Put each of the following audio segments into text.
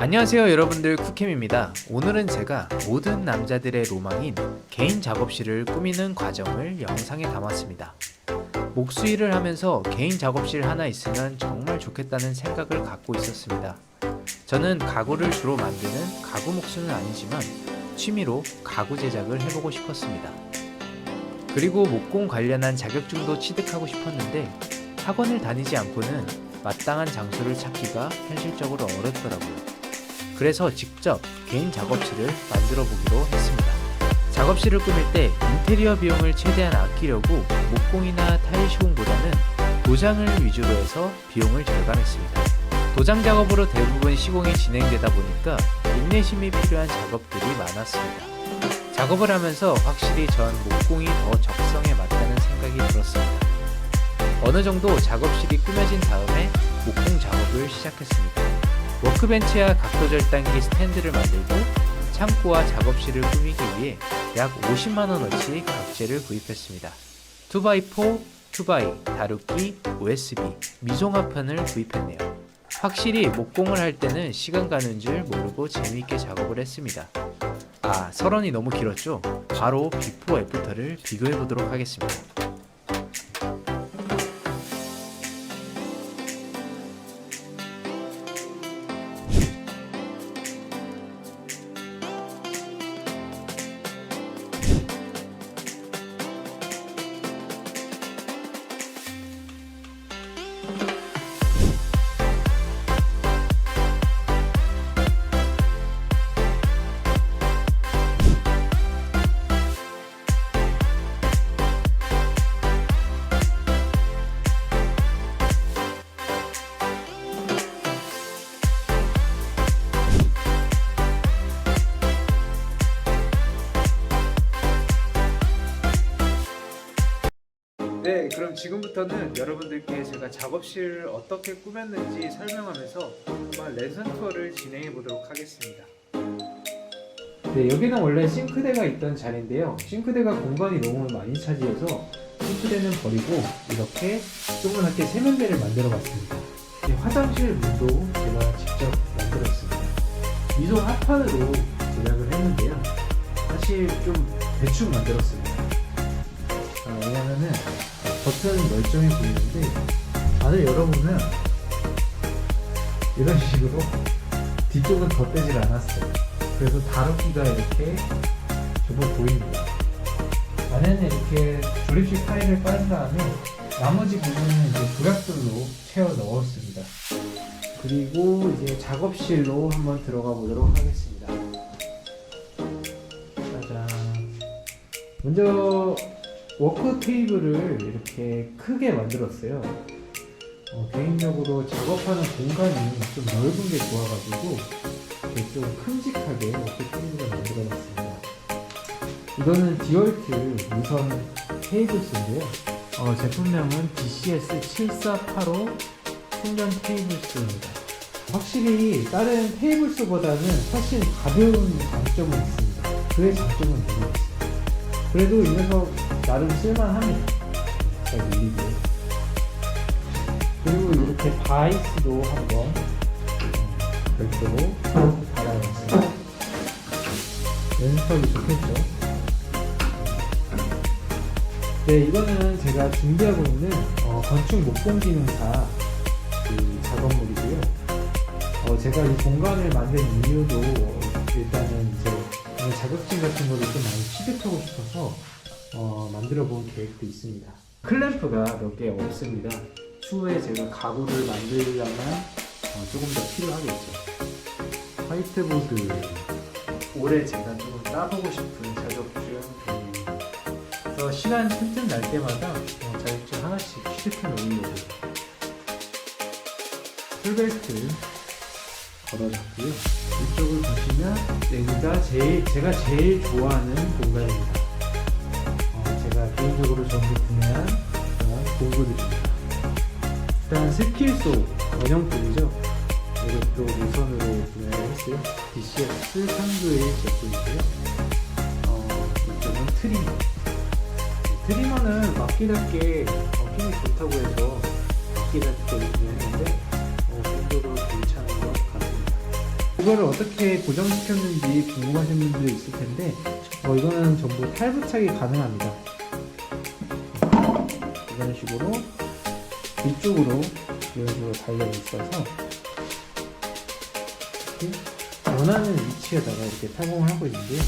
안녕하세요 여러분들, 쿠캠입니다. 오늘은 제가 모든 남자들의 로망인 개인 작업실을 꾸미는 과정을 영상에 담았습니다. 목수일을 하면서 개인 작업실 하나 있으면 정말 좋겠다는 생각을 갖고 있었습니다. 저는 가구를 주로 만드는 가구 목수는 아니지만 취미로 가구 제작을 해보고 싶었습니다. 그리고 목공 관련한 자격증도 취득하고 싶었는데 학원을 다니지 않고는 마땅한 장소를 찾기가 현실적으로 어렵더라고요. 그래서 직접 개인 작업실을 만들어 보기로 했습니다. 작업실을 꾸밀 때 인테리어 비용을 최대한 아끼려고 목공이나 타일 시공보다는 도장을 위주로 해서 비용을 절감했습니다. 도장 작업으로 대부분 시공이 진행되다 보니까 인내심이 필요한 작업들이 많았습니다. 작업을 하면서 확실히 전 목공이 더 적성에 맞다는 생각이 들었습니다. 어느 정도 작업실이 꾸며진 다음에 목공 작업을 시작했습니다. 워크벤치와 각도 절단기 스탠드를 만들고 창고와 작업실을 꾸미기 위해 약 50만원어치 각재를 구입했습니다. 2x4, 2x, 다루기, USB, 미종합판을 구입했네요. 확실히 목공을 할 때는 시간 가는 줄 모르고 재미있게 작업을 했습니다. 설원이 너무 길었죠? 바로 비포 애프터를 비교해 보도록 하겠습니다. 네, 그럼 지금부터는 여러분들께 제가 작업실을 어떻게 꾸몄는지 설명하면서 한번 랜선 투어를 진행해 보도록 하겠습니다. 네, 여기는 원래 싱크대가 있던 자리인데요. 싱크대가 공간이 너무 많이 차지해서 싱크대는 버리고 이렇게 조그맣게 세면대를 만들어 봤습니다. 화장실 문도 제가 직접 만들었습니다. 미소 합판으로 제작을 했는데요. 사실 좀 대충 만들었습니다. 왜냐면은 겉은 멀쩡해 보이는데 안을 열어보면 이런 식으로 뒤쪽은 덧대질 않았어요. 그래서 다루기가 이렇게 제법 보입니다. 안에는 이렇게 조립식 타일을 깔은 다음에 나머지 부분은 이제 조약돌로 채워 넣었습니다. 그리고 이제 작업실로 한번 들어가 보도록 하겠습니다. 짜잔. 먼저 워크 테이블을 이렇게 크게 만들었어요. 개인적으로 작업하는 공간이 좀 넓은 게 좋아가지고 이렇게 좀 큼직하게 워크 테이블을 만들어봤습니다. 이거는 디월트 무선 테이블스인데요. 제품명은 DCS7485 충전 테이블스입니다. 확실히 다른 테이블스보다는 훨씬 가벼운 장점은 있습니다. 그의 장점은 모르겠어요. 그래도 이 녀석 나름 쓸만합니다. 잘 밀리고. 그리고 이렇게 바이스도 한번 별도로 달아놨습니다. 연습하기 좋겠죠? 네, 이거는 제가 준비하고 있는 건축 목공기능사 작업물이고요. 제가 이 공간을 만든 이유도 일단은 이제 자격증 같은 거를 좀 많이 취득하고 싶어서 만들어 본 계획도 있습니다. 클램프가 몇 개 없습니다. 추후에 제가 가구를 만들려면 조금 더 필요하겠죠. 화이트보드, 올해 제가 조금 따보고 싶은 자격증입니다. 그래서 시간 틈틈 날 때마다 자격증 하나씩 취득해 놓으려고. 풀벨트 걸어놨고요. 이쪽을 보시면 여기가 제가 제일 좋아하는 공간입니다. 제가 개인적으로 전부 구매한 공구들입니다. 일단 스킬소 원형품이죠. 이것도 무선으로 구매를 했어요. DCS391 제품이고요. 이쪽은 트리머. 트리머는 막기답게 힘이 좋다고 해서 막기답게 구매했는데 개인적으로 괜찮은 것 같습니다. 이거를 어떻게 고정시켰는지 궁금하신 분들도 있을 텐데 이거는 전부 탈부착이 가능합니다. 이런 식으로 뒤쪽으로 이런 식으로 달려 있어서 이렇게 원하는 위치에다가 이렇게 타공을 하고 있는데요.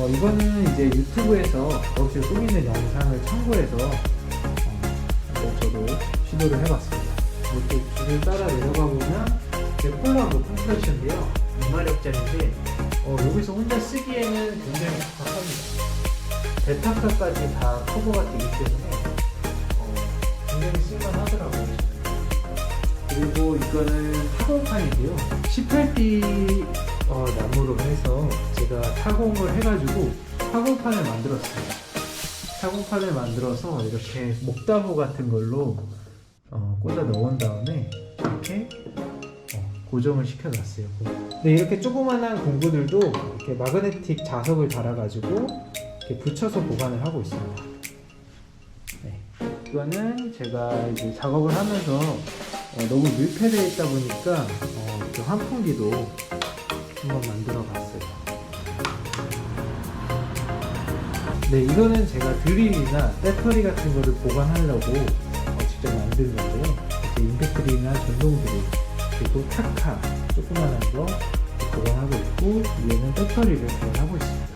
이거는 이제 유튜브에서 작업실 꾸미는 영상을 참고해서 저도 시도를 해봤습니다. 이렇게 줄을 따라 내려가 보면 폴라로 컴프레셔인데요. 2마력짜리인데 여기서 혼자 쓰기에는 굉장히 적합합니다. 대타카까지 다 커버가 되기 때문에 굉장히 쓸만하더라고요. 그리고 이거는 타공판인데요. 18D 나무로 해서 제가 타공을 해가지고 타공판을 만들었습니다. 타공판을 만들어서 이렇게 목다부 같은 걸로 꽂아 넣은 다음에 이렇게 고정을 시켜놨어요. 근데 이렇게 조그만한 공구들도 이렇게 마그네틱 자석을 달아가지고 이렇게 붙여서 보관을 하고 있습니다. 네. 이거는 제가 이제 작업을 하면서 너무 밀폐되어 있다 보니까 이렇게 환풍기도 한번 만들어 봤어요. 네, 이거는 제가 드릴이나 배터리 같은 거를 보관하려고 직접 만든 건데요. 이렇게 임팩트리나 전동 드릴, 그리고 타카 조그만한 거 보관하고 있고, 위에는 배터리를 보관하고 있습니다.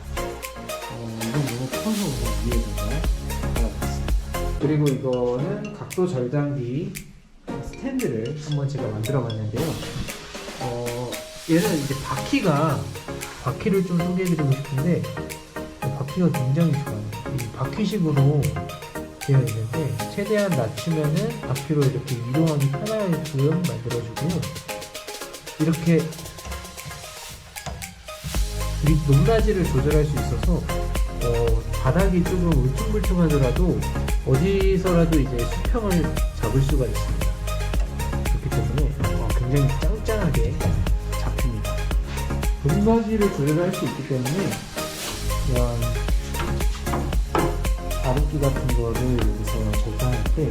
이건 너무 커서 위에다가 달아봤습니다. 그리고 이거는 각도 절단기 스탠드를 한번 제가 만들어 봤는데요. 얘는 이제 바퀴를 좀 소개해드리고 싶은데, 바퀴가 굉장히 좋아요. 이 바퀴식으로 되어 있는데 최대한 낮추면은 바퀴로 이렇게 이동하기 편하게끔 만들어주고요. 이렇게 높낮이를 조절할 수 있어서 바닥이 조금 울퉁불퉁하더라도 어디서라도 이제 수평을 잡을 수가 있습니다. 그렇기 때문에 굉장히 짱짱하게 잡힙니다. 높낮이를 조절할 수 있기 때문에 이런 가습기 같은 거를 여기서 절단할 때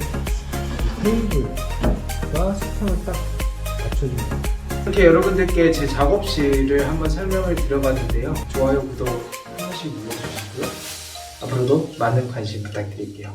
테이블과 수평을 딱 맞춰줍니다. 이렇게 여러분들께 제 작업실을 한번 설명을 드려봤는데요. 좋아요, 구독 한 번씩 눌러주시고요. 앞으로도 많은 관심 부탁드릴게요.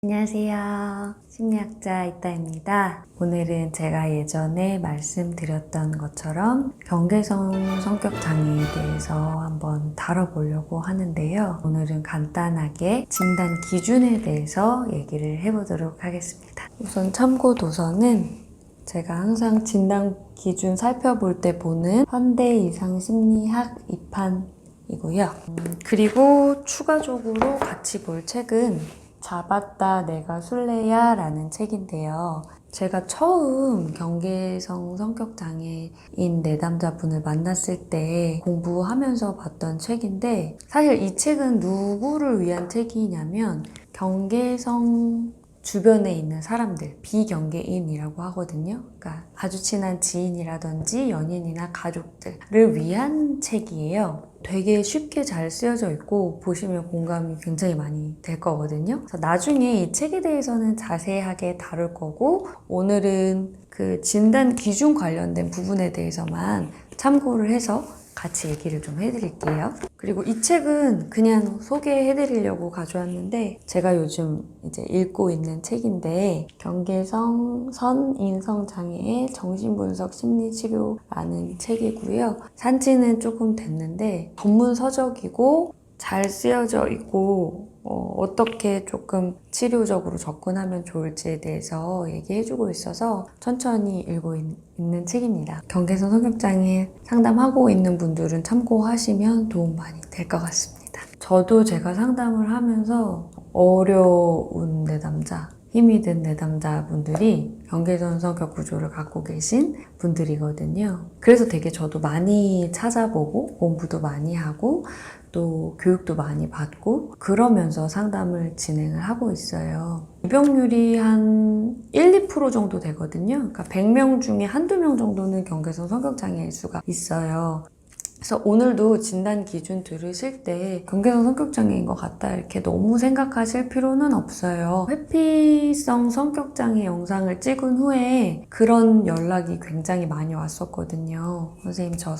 안녕하세요. 심리학자 이따입니다. 오늘은 제가 예전에 말씀드렸던 것처럼 경계성 성격 장애에 대해서 한번 다뤄보려고 하는데요. 오늘은 간단하게 진단 기준에 대해서 얘기를 해보도록 하겠습니다. 우선 참고 도서는 제가 항상 진단 기준 살펴볼 때 보는 현대이상심리학 2판이고요. 그리고 추가적으로 같이 볼 책은 잡았다 내가 술래야 라는 책인데요. 제가 처음 경계성 성격장애인 내담자분을 만났을 때 공부하면서 봤던 책인데, 사실 이 책은 누구를 위한 책이냐면 경계성 주변에 있는 사람들, 비경계인이라고 하거든요. 그러니까 아주 친한 지인이라든지 연인이나 가족들을 위한 책이에요. 되게 쉽게 잘 쓰여져 있고 보시면 공감이 굉장히 많이 될 거거든요. 그래서 나중에 이 책에 대해서는 자세하게 다룰 거고, 오늘은 그 진단 기준 관련된 부분에 대해서만 참고를 해서 같이 얘기를 좀 해드릴게요. 그리고 이 책은 그냥 소개해드리려고 가져왔는데, 제가 요즘 이제 읽고 있는 책인데, 경계성 선인성장애의 정신분석 심리치료라는 책이고요. 산지는 조금 됐는데 전문 서적이고 잘 쓰여져 있고 어떻게 조금 치료적으로 접근하면 좋을지에 대해서 얘기해주고 있어서 천천히 읽고 있는 책입니다. 경계성 성격장애 상담하고 있는 분들은 참고하시면 도움 많이 될 것 같습니다. 저도 제가 상담을 하면서 어려운 내담자, 힘이 든 내담자분들이 경계성 성격 구조를 갖고 계신 분들이거든요. 그래서 되게 저도 많이 찾아보고 공부도 많이 하고 또 교육도 많이 받고 그러면서 상담을 진행을 하고 있어요. 입영률이 한 1~2% 정도 되거든요. 그러니까 100명 중에 한두 명 정도는 경계성 성격장애일 수가 있어요. 그래서 오늘도 진단 기준 들으실 때 경계성 성격장애인 것 같다 이렇게 너무 생각하실 필요는 없어요. 회피성 성격장애 영상을 찍은 후에 그런 연락이 굉장히 많이 왔었거든요. 선생님 저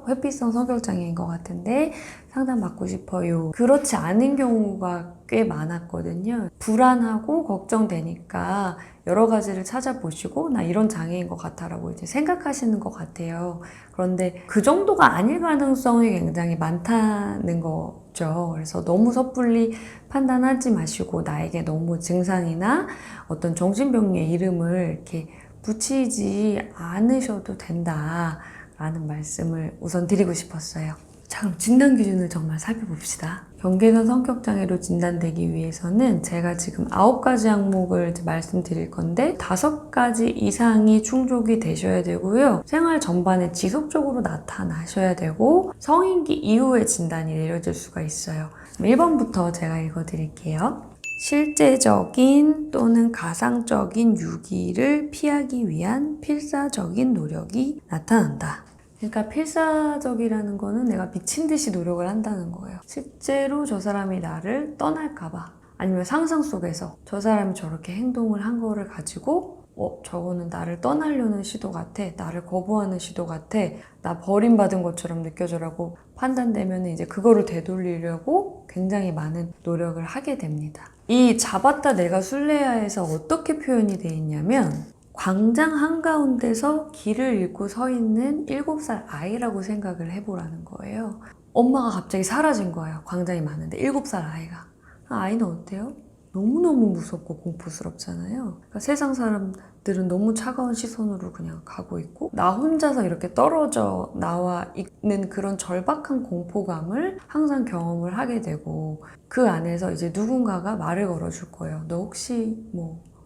회피성 성격장애인 것 같은데 상담 받고 싶어요. 그렇지 않은 경우가 꽤 많았거든요. 불안하고 걱정되니까 여러 가지를 찾아보시고 나 이런 장애인 것 같아라고 이제 생각하시는 것 같아요. 그런데 그 정도가 아닐 가능성이 굉장히 많다는 거죠. 그래서 너무 섣불리 판단하지 마시고 나에게 너무 증상이나 어떤 정신병리의 이름을 이렇게 붙이지 않으셔도 된다라는 말씀을 우선 드리고 싶었어요. 자, 그럼 진단 기준을 정말 살펴봅시다. 경계성 성격장애로 진단되기 위해서는 제가 지금 9가지 항목을 말씀드릴 건데 5가지 이상이 충족이 되셔야 되고요. 생활 전반에 지속적으로 나타나셔야 되고 성인기 이후에 진단이 내려질 수가 있어요. 1번부터 제가 읽어드릴게요. 실제적인 또는 가상적인 유기를 피하기 위한 필사적인 노력이 나타난다. 그러니까 필사적이라는 거는 내가 미친 듯이 노력을 한다는 거예요. 실제로 저 사람이 나를 떠날까봐 아니면 상상 속에서 저 사람이 저렇게 행동을 한 거를 가지고 저거는 나를 떠나려는 시도 같아, 나를 거부하는 시도 같아, 나 버림받은 것처럼 느껴져라고 판단되면 이제 그거를 되돌리려고 굉장히 많은 노력을 하게 됩니다. 이 잡았다 내가 술래야에서 어떻게 표현이 돼 있냐면 광장 한가운데서 길을 잃고 서 있는 7살 아이라고 생각을 해보라는 거예요. 엄마가 갑자기 사라진 거예요. 광장이 많은데 7살 아이가. 아이는 어때요? 너무너무 무섭고 공포스럽잖아요. 그러니까 세상 사람들은 너무 차가운 시선으로 그냥 가고 있고 나 혼자서 이렇게 떨어져 나와 있는 그런 절박한 공포감을 항상 경험을 하게 되고 그 안에서 이제 누군가가 말을 걸어줄 거예요. 너 혹시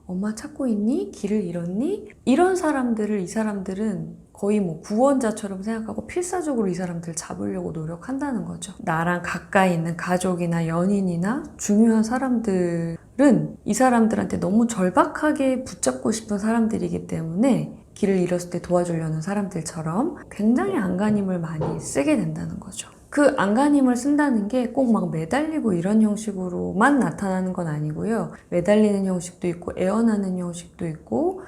엄마 찾고 있니? 길을 잃었니? 이런 사람들을 이 사람들은 거의 구원자처럼 생각하고 필사적으로 이 사람들을 잡으려고 노력한다는 거죠. 나랑 가까이 있는 가족이나 연인이나 중요한 사람들은 이 사람들한테 너무 절박하게 붙잡고 싶은 사람들이기 때문에 길을 잃었을 때 도와주려는 사람들처럼 굉장히 안간힘을 많이 쓰게 된다는 거죠. 그 안간힘을 쓴다는 게 꼭 막 매달리고 이런 형식으로만 나타나는 건 아니고요. 매달리는 형식도 있고 애원하는 형식도 있고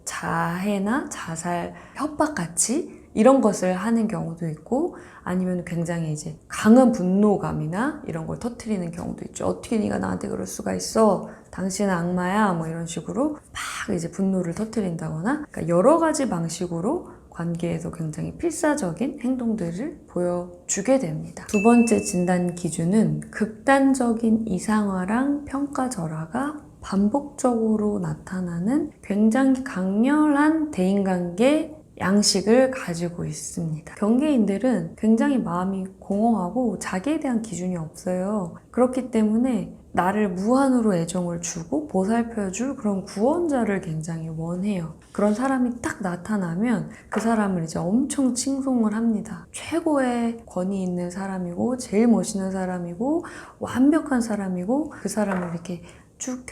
자해나 자살, 협박같이 이런 것을 하는 경우도 있고 아니면 굉장히 이제 강한 분노감이나 이런 걸 터뜨리는 경우도 있죠. 어떻게 네가 나한테 그럴 수가 있어? 당신은 악마야? 이런 식으로 막 이제 분노를 터뜨린다거나 그러니까 여러 가지 방식으로 관계에서 굉장히 필사적인 행동들을 보여주게 됩니다. 2번째 진단 기준은 극단적인 이상화랑 평가절하가 반복적으로 나타나는 굉장히 강렬한 대인관계 양식을 가지고 있습니다. 경계인들은 굉장히 마음이 공허하고 자기에 대한 기준이 없어요. 그렇기 때문에 나를 무한으로 애정을 주고 보살펴줄 그런 구원자를 굉장히 원해요. 그런 사람이 딱 나타나면 그 사람을 이제 엄청 칭송을 합니다. 최고의 권위 있는 사람이고 제일 멋있는 사람이고 완벽한 사람이고 그 사람을 이렇게 쭉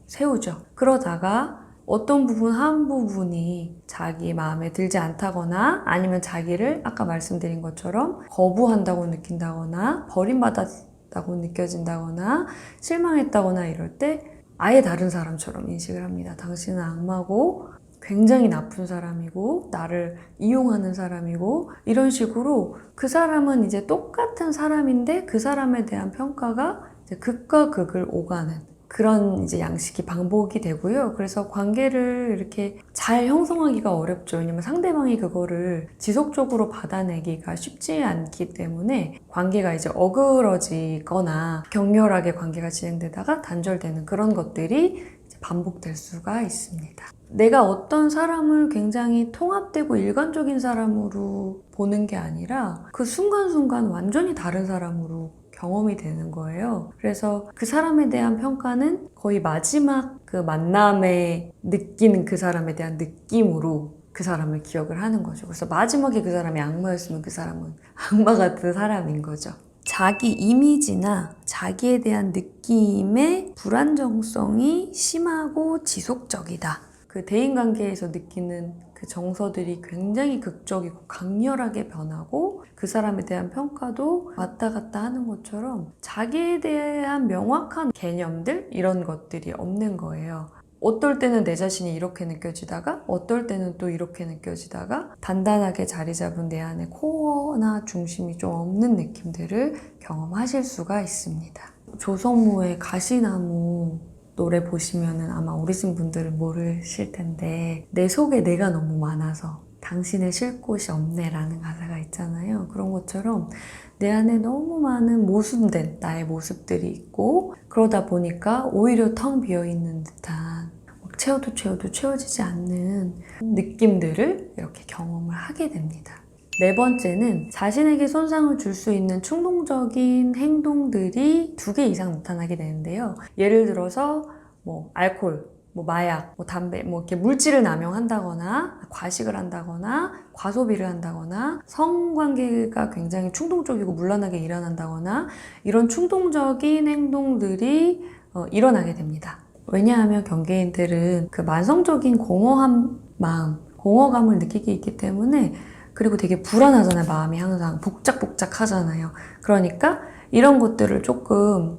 세우죠. 그러다가 어떤 한 부분이 자기 마음에 들지 않다거나 아니면 자기를 아까 말씀드린 것처럼 거부한다고 느낀다거나 버림받았다고 느껴진다거나 실망했다거나 이럴 때 아예 다른 사람처럼 인식을 합니다. 당신은 악마고 굉장히 나쁜 사람이고 나를 이용하는 사람이고 이런 식으로 그 사람은 이제 똑같은 사람인데 그 사람에 대한 평가가 이제 극과 극을 오가는 그런 이제 양식이 반복이 되고요. 그래서 관계를 이렇게 잘 형성하기가 어렵죠. 왜냐면 상대방이 그거를 지속적으로 받아내기가 쉽지 않기 때문에 관계가 이제 어그러지거나 격렬하게 관계가 진행되다가 단절되는 그런 것들이 이제 반복될 수가 있습니다. 내가 어떤 사람을 굉장히 통합되고 일관적인 사람으로 보는 게 아니라 그 순간순간 완전히 다른 사람으로 경험이 되는 거예요. 그래서 그 사람에 대한 평가는 거의 마지막 그 만남에 느끼는 그 사람에 대한 느낌으로 그 사람을 기억을 하는 거죠. 그래서 마지막에 그 사람이 악마였으면 그 사람은 악마 같은 사람인 거죠. 자기 이미지나 자기에 대한 느낌의 불안정성이 심하고 지속적이다. 그 대인관계에서 느끼는 그 정서들이 굉장히 극적이고 강렬하게 변하고 그 사람에 대한 평가도 왔다 갔다 하는 것처럼 자기에 대한 명확한 개념들 이런 것들이 없는 거예요. 어떨 때는 내 자신이 이렇게 느껴지다가 어떨 때는 또 이렇게 느껴지다가 단단하게 자리 잡은 내 안에 코어나 중심이 좀 없는 느낌들을 경험하실 수가 있습니다. 조성모의 가시나무 노래 보시면은 아마 어리신 분들은 모르실 텐데 내 속에 내가 너무 많아서 당신의 쉴 곳이 없네 라는 가사가 있잖아요. 그런 것처럼 내 안에 너무 많은 모순된 나의 모습들이 있고 그러다 보니까 오히려 텅 비어있는 듯한 채워도 채워지지 않는 느낌들을 이렇게 경험을 하게 됩니다. 네 번째는 자신에게 손상을 줄 수 있는 충동적인 행동들이 2개 이상 나타나게 되는데요. 예를 들어서 알코올, 마약, 담배, 이렇게 물질을 남용한다거나 과식을 한다거나 과소비를 한다거나 성관계가 굉장히 충동적이고 문란하게 일어난다거나 이런 충동적인 행동들이 일어나게 됩니다. 왜냐하면 경계인들은 그 만성적인 공허한 마음, 공허감을 느끼게 있기 때문에 그리고 되게 불안하잖아요. 마음이 항상 복작복작하잖아요. 그러니까 이런 것들을 조금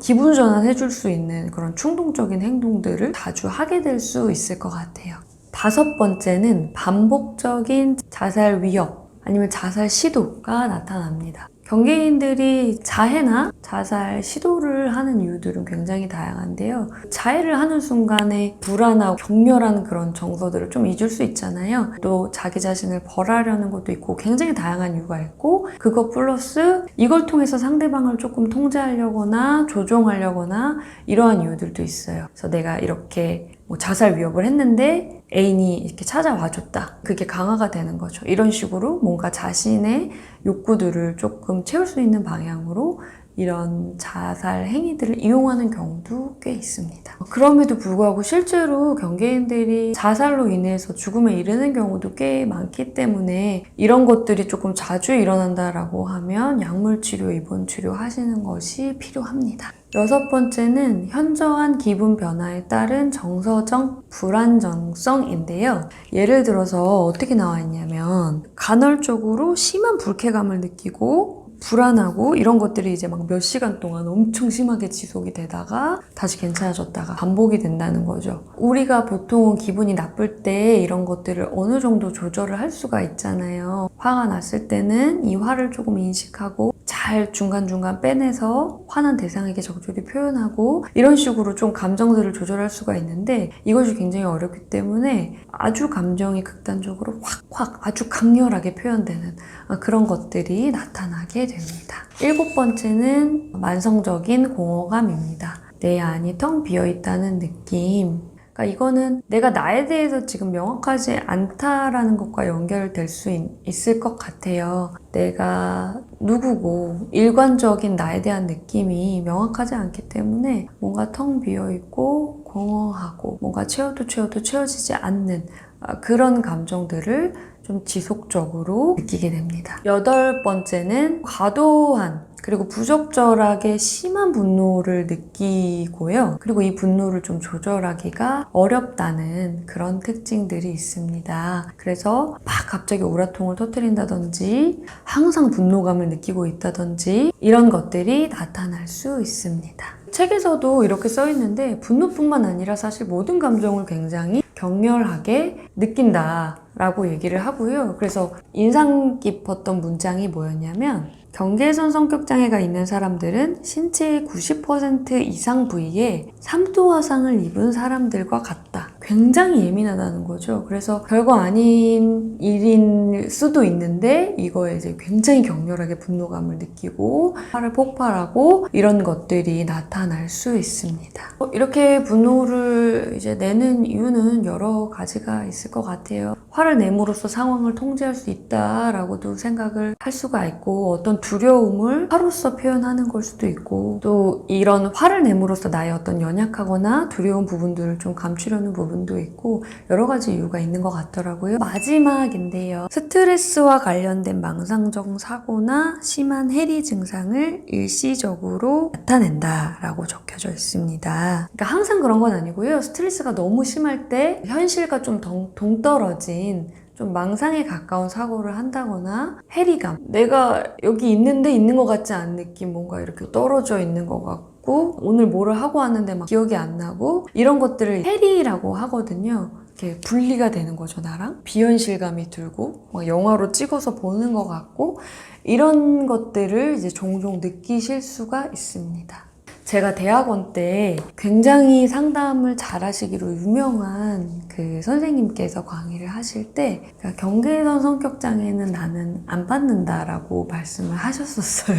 기분 전환해 줄 수 있는 그런 충동적인 행동들을 자주 하게 될 수 있을 것 같아요. 5번째는 반복적인 자살 위협 아니면 자살 시도가 나타납니다. 경계인들이 자해나 자살 시도를 하는 이유들은 굉장히 다양한데요. 자해를 하는 순간에 불안하고 격렬한 그런 정서들을 좀 잊을 수 있잖아요. 또 자기 자신을 벌하려는 것도 있고 굉장히 다양한 이유가 있고 그것 플러스 이걸 통해서 상대방을 조금 통제하려거나 조종하려거나 이러한 이유들도 있어요. 그래서 내가 이렇게 자살 위협을 했는데 애인이 이렇게 찾아와 줬다. 그게 강화가 되는 거죠. 이런 식으로 뭔가 자신의 욕구들을 조금 채울 수 있는 방향으로 이런 자살 행위들을 이용하는 경우도 꽤 있습니다. 그럼에도 불구하고 실제로 경계인들이 자살로 인해서 죽음에 이르는 경우도 꽤 많기 때문에 이런 것들이 조금 자주 일어난다라고 하면 약물치료, 입원치료 하시는 것이 필요합니다. 6번째는 현저한 기분 변화에 따른 정서적 불안정성인데요. 예를 들어서 어떻게 나와 있냐면 간헐적으로 심한 불쾌감을 느끼고 불안하고 이런 것들이 이제 막 몇 시간 동안 엄청 심하게 지속이 되다가 다시 괜찮아졌다가 반복이 된다는 거죠. 우리가 보통 기분이 나쁠 때 이런 것들을 어느 정도 조절을 할 수가 있잖아요. 화가 났을 때는 이 화를 조금 인식하고 잘 중간중간 빼내서 화난 대상에게 적절히 표현하고 이런 식으로 좀 감정들을 조절할 수가 있는데 이것이 굉장히 어렵기 때문에 아주 감정이 극단적으로 확 아주 강렬하게 표현되는 그런 것들이 나타나게 됩니다. 7번째는 만성적인 공허감입니다. 내 안이 텅 비어있다는 느낌. 그러니까 이거는 내가 나에 대해서 지금 명확하지 않다라는 것과 연결될 수 있을 것 같아요. 내가 누구고 일관적인 나에 대한 느낌이 명확하지 않기 때문에 뭔가 텅 비어있고 공허하고 뭔가 채워도 채워지지 않는 그런 감정들을 좀 지속적으로 느끼게 됩니다. 8번째는 과도한 그리고 부적절하게 심한 분노를 느끼고요. 그리고 이 분노를 좀 조절하기가 어렵다는 그런 특징들이 있습니다. 그래서 막 갑자기 우라통을 터뜨린다든지 항상 분노감을 느끼고 있다든지 이런 것들이 나타날 수 있습니다. 책에서도 이렇게 써 있는데 분노뿐만 아니라 사실 모든 감정을 굉장히 격렬하게 느낀다라고 얘기를 하고요. 그래서 인상 깊었던 문장이 뭐였냐면 경계선 성격장애가 있는 사람들은 신체의 90% 이상 부위에 3도 화상을 입은 사람들과 같다. 굉장히 예민하다는 거죠. 그래서 별거 아닌 일일 수도 있는데 이거에 이제 굉장히 격렬하게 분노감을 느끼고 화를 폭발하고 이런 것들이 나타날 수 있습니다. 이렇게 분노를 이제 내는 이유는 여러 가지가 있을 것 같아요. 화를 내므로써 상황을 통제할 수 있다라고도 생각을 할 수가 있고, 어떤 두려움을 화로서 표현하는 걸 수도 있고, 또 이런 화를 내므로써 나의 어떤 연약하거나 두려운 부분들을 좀 감추려는 부분도 있고, 여러 가지 이유가 있는 것 같더라고요. 마지막인데요. 스트레스와 관련된 망상적 사고나 심한 해리 증상을 일시적으로 나타낸다라고 적혀져 있습니다. 그러니까 항상 그런 건 아니고요. 스트레스가 너무 심할 때 현실과 좀 동떨어진 좀 망상에 가까운 사고를 한다거나 해리감, 내가 여기 있는데 있는 것 같지 않은 느낌, 뭔가 이렇게 떨어져 있는 것 같고 오늘 뭐를 하고 왔는데 막 기억이 안 나고, 이런 것들을 해리라고 하거든요. 이렇게 분리가 되는 거죠, 나랑. 비현실감이 들고 막 영화로 찍어서 보는 것 같고, 이런 것들을 이제 종종 느끼실 수가 있습니다. 제가 대학원 때 굉장히 상담을 잘 하시기로 유명한 그 선생님께서 강의를 하실 때, 그러니까 경계선 성격장애는 나는 안 받는다라고 말씀을 하셨었어요.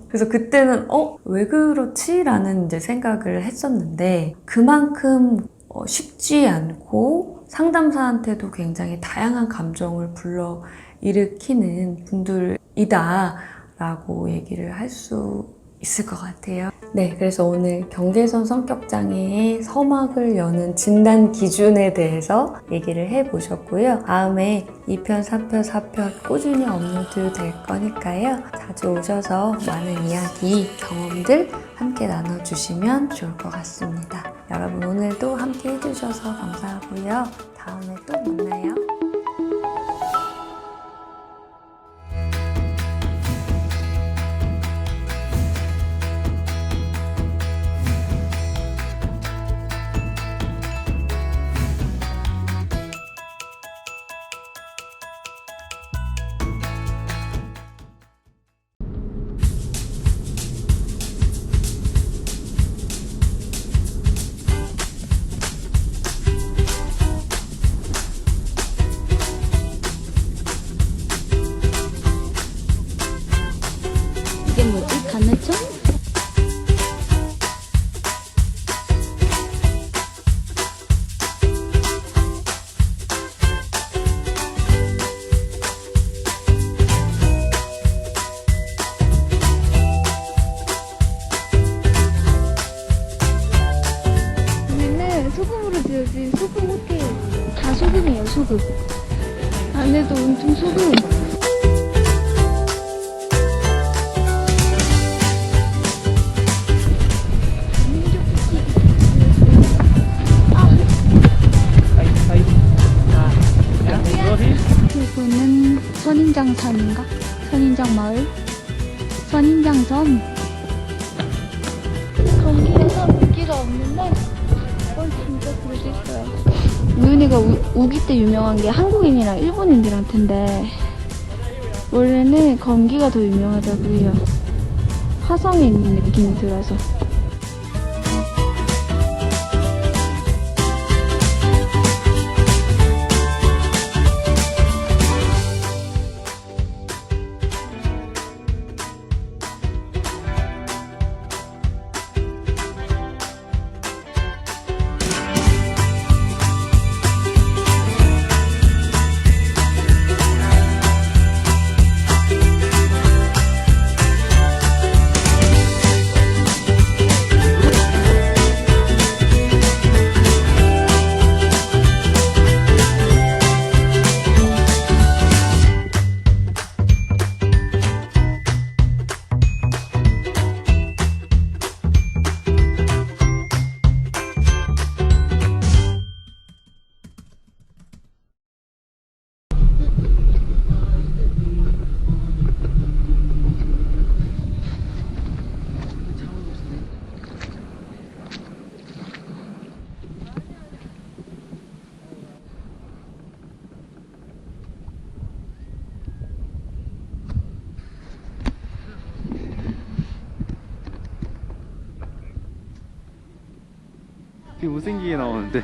그래서 그때는 왜 그렇지? 라는 이제 생각을 했었는데, 그만큼 쉽지 않고 상담사한테도 굉장히 다양한 감정을 불러 일으키는 분들이다 라고 얘기를 할 수 있을 것 같아요. 네, 그래서 오늘 경계선 성격장애의 서막을 여는 진단 기준에 대해서 얘기를 해보셨고요. 다음에 2편, 3편, 4편 꾸준히 업로드 될 거니까요. 자주 오셔서 많은 이야기, 경험들 함께 나눠주시면 좋을 것 같습니다. 여러분 오늘도 함께 해주셔서 감사하고요. 다음에 또 만나요. 이게 뭐지? 간내청? 우리는 소금으로 지어지 소금 호텔. 다 소금이에요, 소금. 안에도 온통 소금. 이거는 선인장산인가? 선인장 마을? 선인장섬. 거기에서 물기가 없는데, 진짜 그러겠어요. 우윤이가 우기 때 유명한 게 한국인이랑 일본인들한 텐데, 원래는 건기가 더 유명하다고요. 화성에 있는 느낌이 들어서. 되게 못생기게 나오는데.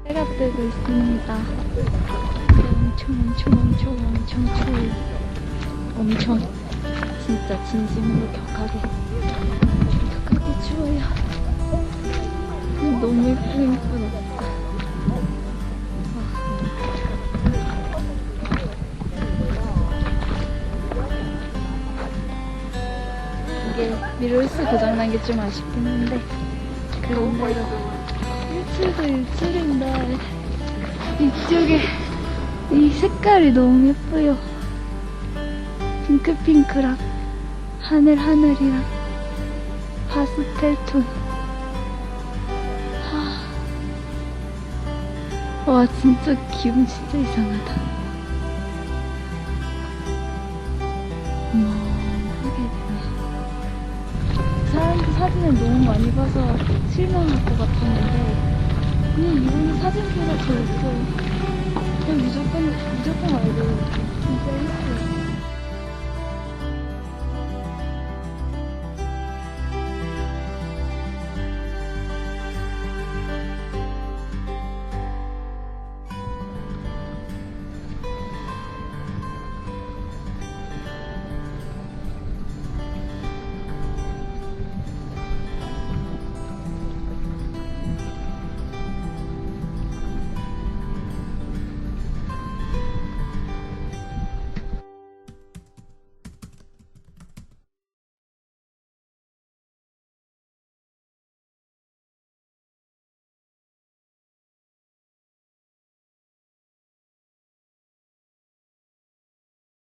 내가 뜨고 있습니다. 엄청 추워요. 엄청 진짜 진심으로 격하게 추워요. 너무 예쁘다. 이게 미러리스 고장난 게 좀 아쉽긴 한데 그런데도 일출인데 이쪽에 이 색깔이 너무 예뻐요. 핑크핑크랑 하늘이랑 파스텔 톤. 와 진짜 기분 진짜 이상하다. 하게 되네. 사람들 사진을 너무 많이 봐서 실망할 것 같았는데 그냥 이번에 사진보다 더 예뻐요. 그냥 무조건 알고 진짜 예뻐요.